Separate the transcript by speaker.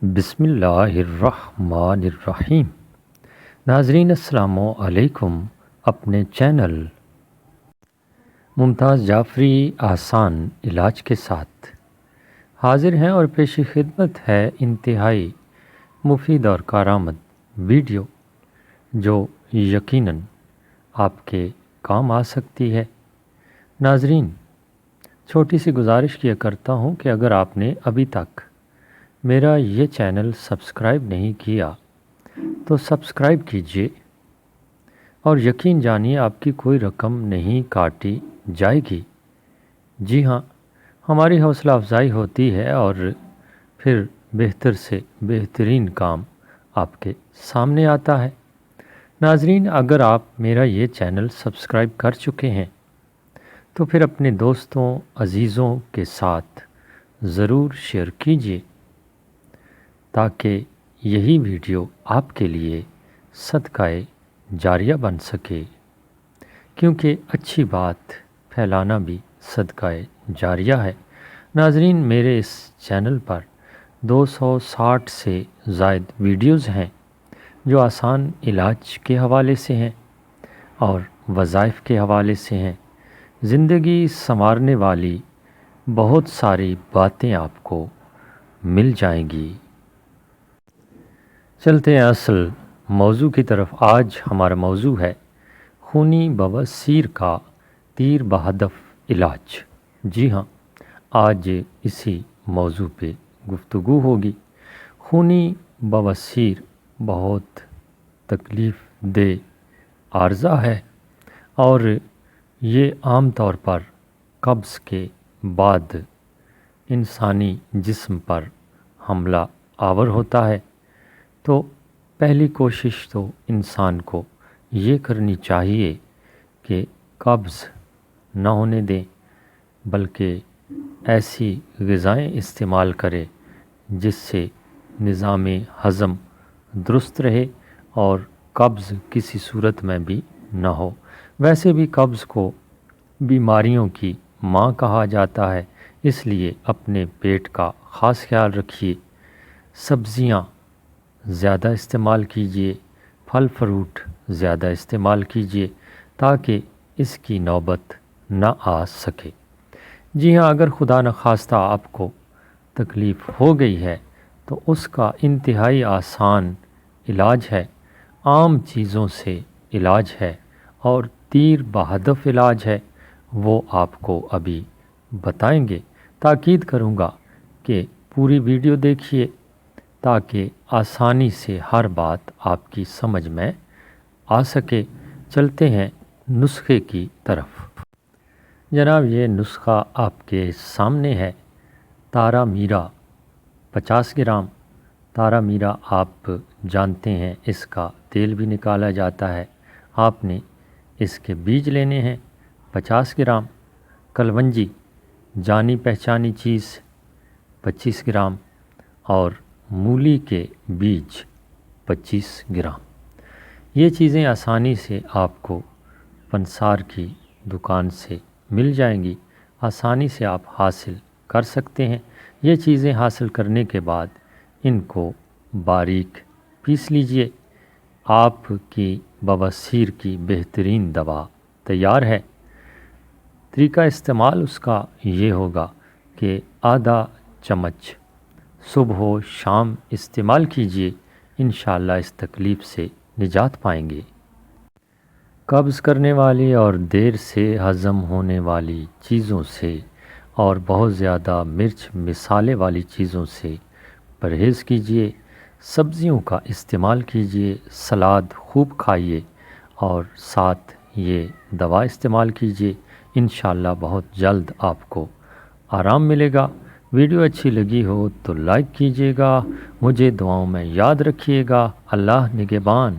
Speaker 1: بسم اللہ الرحمن الرحیم۔ ناظرین السلام علیکم۔ اپنے چینل ممتاز جعفری آسان علاج کے ساتھ حاضر ہیں اور پیش خدمت ہے انتہائی مفید اور کارآمد ویڈیو جو یقیناً آپ کے کام آ سکتی ہے۔ ناظرین، چھوٹی سی گزارش کیا کرتا ہوں کہ اگر آپ نے ابھی تک میرا یہ چینل سبسکرائب نہیں کیا تو سبسکرائب کیجئے اور یقین جانیے آپ کی کوئی رقم نہیں کاٹی جائے گی۔ جی ہاں، ہماری حوصلہ افزائی ہوتی ہے اور پھر بہتر سے بہترین کام آپ کے سامنے آتا ہے۔ ناظرین، اگر آپ میرا یہ چینل سبسکرائب کر چکے ہیں تو پھر اپنے دوستوں عزیزوں کے ساتھ ضرور شیئر کیجئے تاکہ یہی ویڈیو آپ کے لیے صدقہ جاریہ بن سکے، کیونکہ اچھی بات پھیلانا بھی صدقہ جاریہ ہے۔ ناظرین، میرے اس چینل پر 260 سے زائد ویڈیوز ہیں جو آسان علاج کے حوالے سے ہیں اور وظائف کے حوالے سے ہیں۔ زندگی سنوارنے والی بہت ساری باتیں آپ کو مل جائیں گی۔ چلتے ہیں اصل موضوع کی طرف۔ آج ہمارا موضوع ہے خونی بواسیر کا تیر بہدف علاج۔ جی ہاں، آج اسی موضوع پہ گفتگو ہوگی۔ خونی بواسیر بہت تکلیف دہ عارضہ ہے اور یہ عام طور پر قبض کے بعد انسانی جسم پر حملہ آور ہوتا ہے۔ تو پہلی کوشش تو انسان کو یہ کرنی چاہیے کہ قبض نہ ہونے دیں، بلکہ ایسی غذائیں استعمال کرے جس سے نظام ہضم درست رہے اور قبض کسی صورت میں بھی نہ ہو۔ ویسے بھی قبض کو بیماریوں کی ماں کہا جاتا ہے، اس لیے اپنے پیٹ کا خاص خیال رکھیے۔ سبزیاں زیادہ استعمال کیجیے، پھل فروٹ زیادہ استعمال کیجیے تاکہ اس کی نوبت نہ آ سکے۔ جی ہاں، اگر خدا نخواستہ آپ کو تکلیف ہو گئی ہے تو اس کا انتہائی آسان علاج ہے، عام چیزوں سے علاج ہے اور تیر بہدف علاج ہے۔ وہ آپ کو ابھی بتائیں گے۔ تاکید کروں گا کہ پوری ویڈیو دیکھیے تاکہ آسانی سے ہر بات آپ کی سمجھ میں آ سکے۔ چلتے ہیں نسخے کی طرف۔ جناب، یہ نسخہ آپ کے سامنے ہے۔ تارا میرا 50 گرام۔ تارا میرا آپ جانتے ہیں اس کا تیل بھی نکالا جاتا ہے۔ آپ نے اس کے بیج لینے ہیں 50 گرام۔ کلونجی جانی پہچانی چیز 25 گرام اور مولی کے بیج 25 گرام۔ یہ چیزیں آسانی سے آپ کو پنسار کی دکان سے مل جائیں گی، آسانی سے آپ حاصل کر سکتے ہیں۔ یہ چیزیں حاصل کرنے کے بعد ان کو باریک پیس لیجئے۔ آپ کی بواسیر کی بہترین دوا تیار ہے۔ طریقہ استعمال اس کا یہ ہوگا کہ آدھا چمچ صبح و شام استعمال کیجئے، انشاءاللہ اس تکلیف سے نجات پائیں گے۔ قبض کرنے والی اور دیر سے ہضم ہونے والی چیزوں سے اور بہت زیادہ مرچ مصالحے والی چیزوں سے پرہیز کیجئے۔ سبزیوں کا استعمال کیجئے، سلاد خوب کھائیے اور ساتھ یہ دوا استعمال کیجئے۔ انشاءاللہ بہت جلد آپ کو آرام ملے گا۔ ویڈیو اچھی لگی ہو تو لائک کیجئے گا، مجھے دعاؤں میں یاد رکھیے گا۔ اللہ نگہبان۔